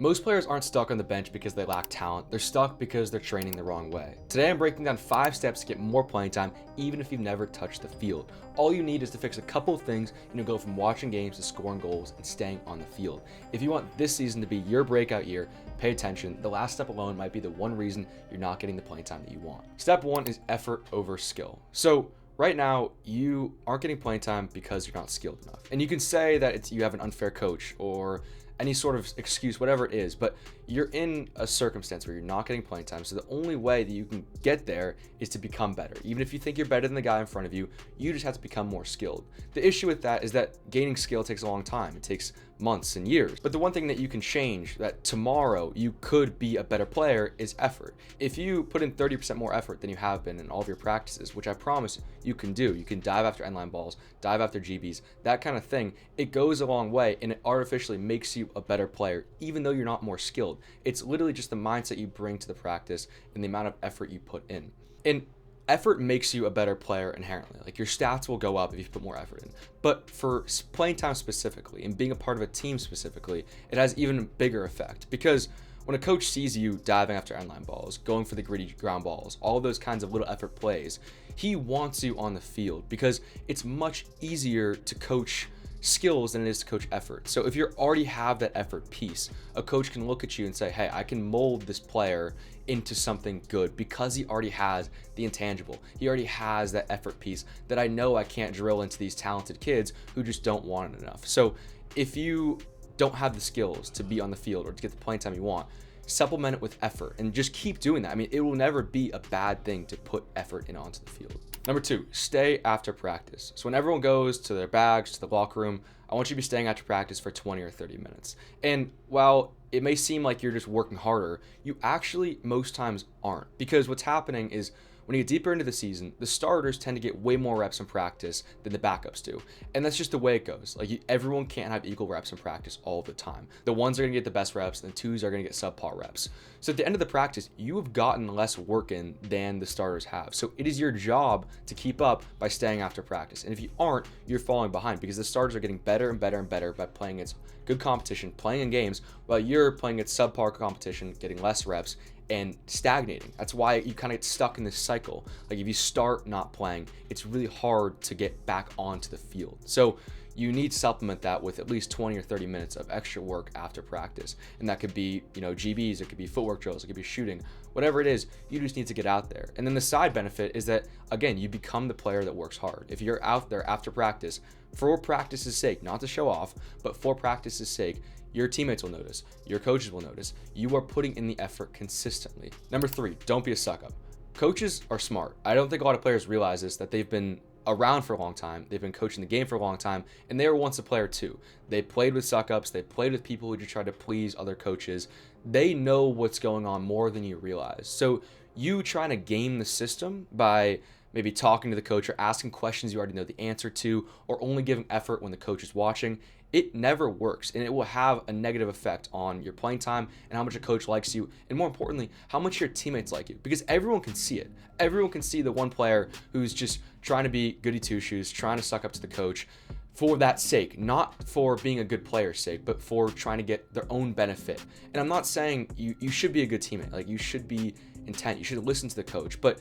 Most players aren't stuck on the bench because they lack talent, they're stuck because they're training the wrong way. Today I'm breaking down 5 steps to get more playing time even if you've never touched the field. All you need is to fix a couple of things and you'll go from watching games to scoring goals and staying on the field. If you want this season to be your breakout year, pay attention. The last step alone might be the one reason you're not getting the playing time that you want. Step 1 is effort over skill. So right now, you aren't getting playing time because you're not skilled enough. And you can say that you have an unfair coach or any sort of excuse, whatever it is, but you're in a circumstance where you're not getting playing time. So the only way that you can get there is to become better. Even if you think you're better than the guy in front of you, you just have to become more skilled. The issue with that is that gaining skill takes a long time. It takes months and years. But the one thing that you can change, that tomorrow you could be a better player, is effort. If you put in 30% more effort than you have been in all of your practices, which I promise you can do, you can dive after end line balls, dive after GBs, that kind of thing, it goes a long way and it artificially makes you a better player, even though you're not more skilled. It's literally just the mindset you bring to the practice and the amount of effort you put in. And effort makes you a better player inherently. Like, your stats will go up if you put more effort in. But for playing time specifically and being a part of a team specifically, it has even bigger effect, because when a coach sees you diving after end line balls, going for the gritty ground balls, all of those kinds of little effort plays, he wants you on the field because it's much easier to coach skills than it is to coach effort. So if you already have that effort piece, a coach can look at you and say, hey, I can mold this player into something good because he already has the intangible. He already has that effort piece that I know I can't drill into these talented kids who just don't want it enough. So if you don't have the skills to be on the field or to get the playing time you want, supplement it with effort and just keep doing that. I mean, it will never be a bad thing to put effort in onto the field. Number 2, stay after practice. So when everyone goes to their bags, to the locker room, I want you to be staying after practice for 20 or 30 minutes. And while it may seem like you're just working harder, you actually most times aren't, because what's happening is when you get deeper into the season, the starters tend to get way more reps in practice than the backups do. And that's just the way it goes. Like, everyone can't have equal reps in practice all the time. The ones are going to get the best reps, and the twos are going to get subpar reps. So at the end of the practice, you have gotten less work in than the starters have. So it is your job to keep up by staying after practice. And if you aren't, you're falling behind, because the starters are getting better and better and better by playing against good competition, playing in games, while you're playing against subpar competition, getting less reps, and stagnating. That's why you kind of get stuck in this cycle. Like, if you start not playing, it's really hard to get back onto the field. So you need to supplement that with at least 20 or 30 minutes of extra work after practice. And that could be, GBs, it could be footwork drills, it could be shooting, whatever it is, you just need to get out there. And then the side benefit is that, again, you become the player that works hard. If you're out there after practice, for practice's sake, not to show off, but for practice's sake, your teammates will notice, your coaches will notice, you are putting in the effort consistently. Number 3, don't be a suck up. Coaches are smart. I don't think a lot of players realize this, that they've been around for a long time, they've been coaching the game for a long time, and they were once a player too. They played with suck ups, they played with people who just tried to please other coaches. They know what's going on more than you realize. So you trying to game the system by maybe talking to the coach or asking questions you already know the answer to, or only giving effort when the coach is watching, it never works, and it will have a negative effect on your playing time and how much a coach likes you, and more importantly, how much your teammates like you, because everyone can see it. Everyone can see the one player who's just trying to be goody two-shoes, trying to suck up to the coach for that sake, not for being a good player's sake, but for trying to get their own benefit. And I'm not saying you should be a good teammate, like, you should be intent, you should listen to the coach, but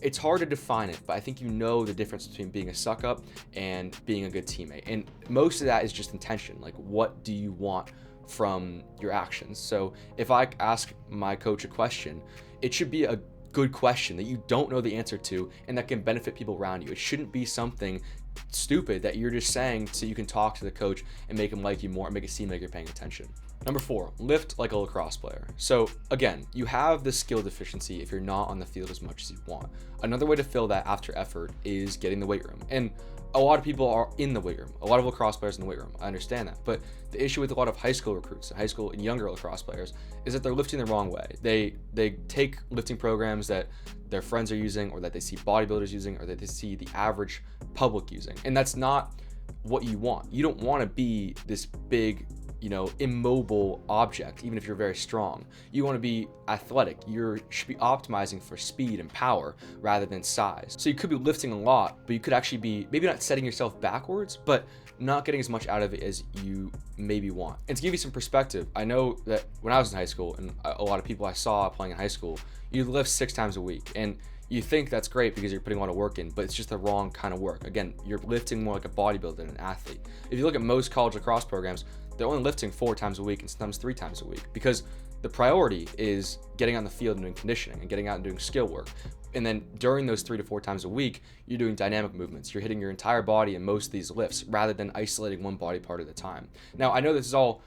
it's hard to define it, but I think you know the difference between being a suck up and being a good teammate. And most of that is just intention. Like, what do you want from your actions? So if I ask my coach a question, it should be a good question that you don't know the answer to and that can benefit people around you. It shouldn't be something stupid that you're just saying so you can talk to the coach and make him like you more and make it seem like you're paying attention. Number 4, lift like a lacrosse player. So again, you have the skill deficiency if you're not on the field as much as you want. Another way to fill that after effort is getting the weight room. And a lot of people are in the weight room. A lot of lacrosse players in the weight room. I understand that. But the issue with a lot of high school recruits, high school and younger lacrosse players, is that they're lifting the wrong way. They take lifting programs that their friends are using, or that they see bodybuilders using, or that they see the average public using. And that's not what you want. You don't want to be this big, immobile object, even if you're very strong. You want to be athletic. You should be optimizing for speed and power rather than size. So you could be lifting a lot, but you could actually be maybe not setting yourself backwards, but not getting as much out of it as you maybe want. And to give you some perspective, I know that when I was in high school, and a lot of people I saw playing in high school, you lift 6 times a week, and you think that's great because you're putting a lot of work in, but it's just the wrong kind of work. Again, you're lifting more like a bodybuilder than an athlete. If you look at most college lacrosse programs, they're only lifting 4 times a week and sometimes 3 times a week, because the priority is getting on the field and doing conditioning and getting out and doing skill work. And then during those 3 to 4 times a week, you're doing dynamic movements. You're hitting your entire body in most of these lifts rather than isolating one body part at a time. Now, I know this is all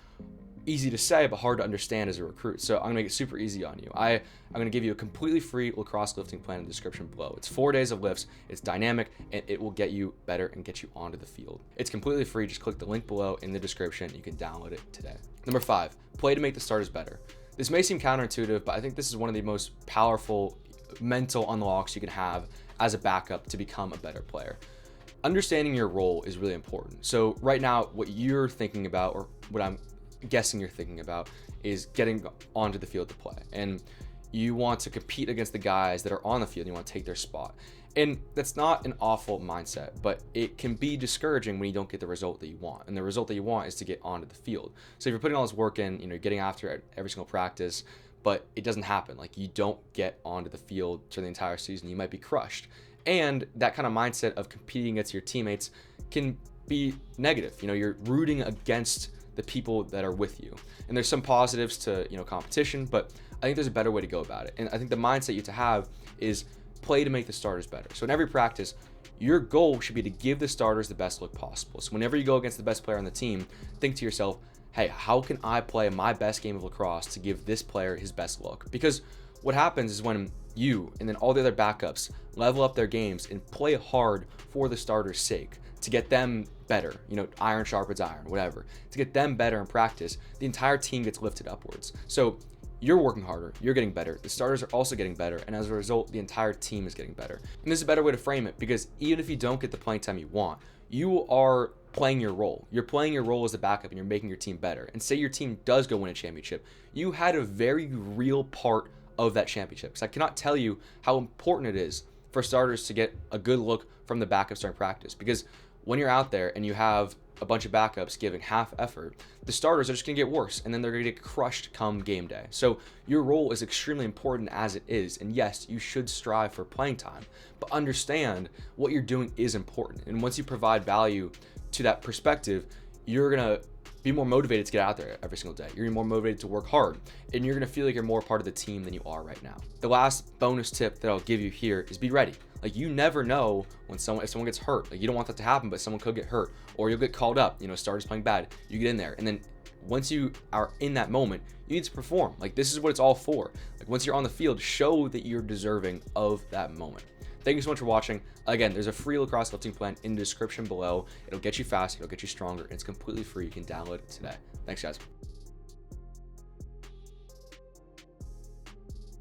easy to say, but hard to understand as a recruit. So I'm gonna make it super easy on you. I'm gonna give you a completely free lacrosse lifting plan in the description below. It's 4 days of lifts, it's dynamic, and it will get you better and get you onto the field. It's completely free. Just click the link below in the description. You can download it today. Number 5, play to make the starters better. This may seem counterintuitive, but I think this is one of the most powerful mental unlocks you can have as a backup to become a better player. Understanding your role is really important. So right now, what you're thinking about, or what I'm guessing you're thinking about, is getting onto the field to play. And you want to compete against the guys that are on the field. You want to take their spot. And that's not an awful mindset, but it can be discouraging when you don't get the result that you want. And the result that you want is to get onto the field. So if you're putting all this work in, you're getting after it every single practice, but it doesn't happen. Like, you don't get onto the field for the entire season, you might be crushed. And that kind of mindset of competing against your teammates can be negative. You're rooting against the people that are with you. And there's some positives to, competition, but I think there's a better way to go about it. And I think the mindset you have to have is play to make the starters better. So in every practice, your goal should be to give the starters the best look possible. So whenever you go against the best player on the team, think to yourself, hey, how can I play my best game of lacrosse to give this player his best look? Because what happens is when you and then all the other backups level up their games and play hard for the starters' sake to get them better, iron sharpens iron, whatever, to get them better in practice, the entire team gets lifted upwards. So you're working harder, you're getting better, the starters are also getting better, and as a result, the entire team is getting better. And this is a better way to frame it, because even if you don't get the playing time you want, you are playing your role. You're playing your role as a backup, and you're making your team better. And say your team does go win a championship, you had a very real part of that championship. Because I cannot tell you how important it is for starters to get a good look from the backups during practice. Because when you're out there and you have a bunch of backups giving half effort, the starters are just going to get worse, and then they're going to get crushed come game day. So your role is extremely important as it is, and yes, you should strive for playing time, but understand what you're doing is important. And once you provide value to that perspective, you're going to be more motivated to get out there every single day. You're gonna be more motivated to work hard, and you're gonna feel like you're more part of the team than you are right now. The last bonus tip that I'll give you here is be ready. Like, you never know if someone gets hurt. Like, you don't want that to happen, but someone could get hurt, or you'll get called up. Starters playing bad, you get in there, and then once you are in that moment, you need to perform. Like, this is what it's all for. Like, once you're on the field, show that you're deserving of that moment. Thank you so much for watching. Again, there's a free lacrosse lifting plan in the description below. It'll get you faster, it'll get you stronger, and it's completely free. You can download it today. Thanks, guys.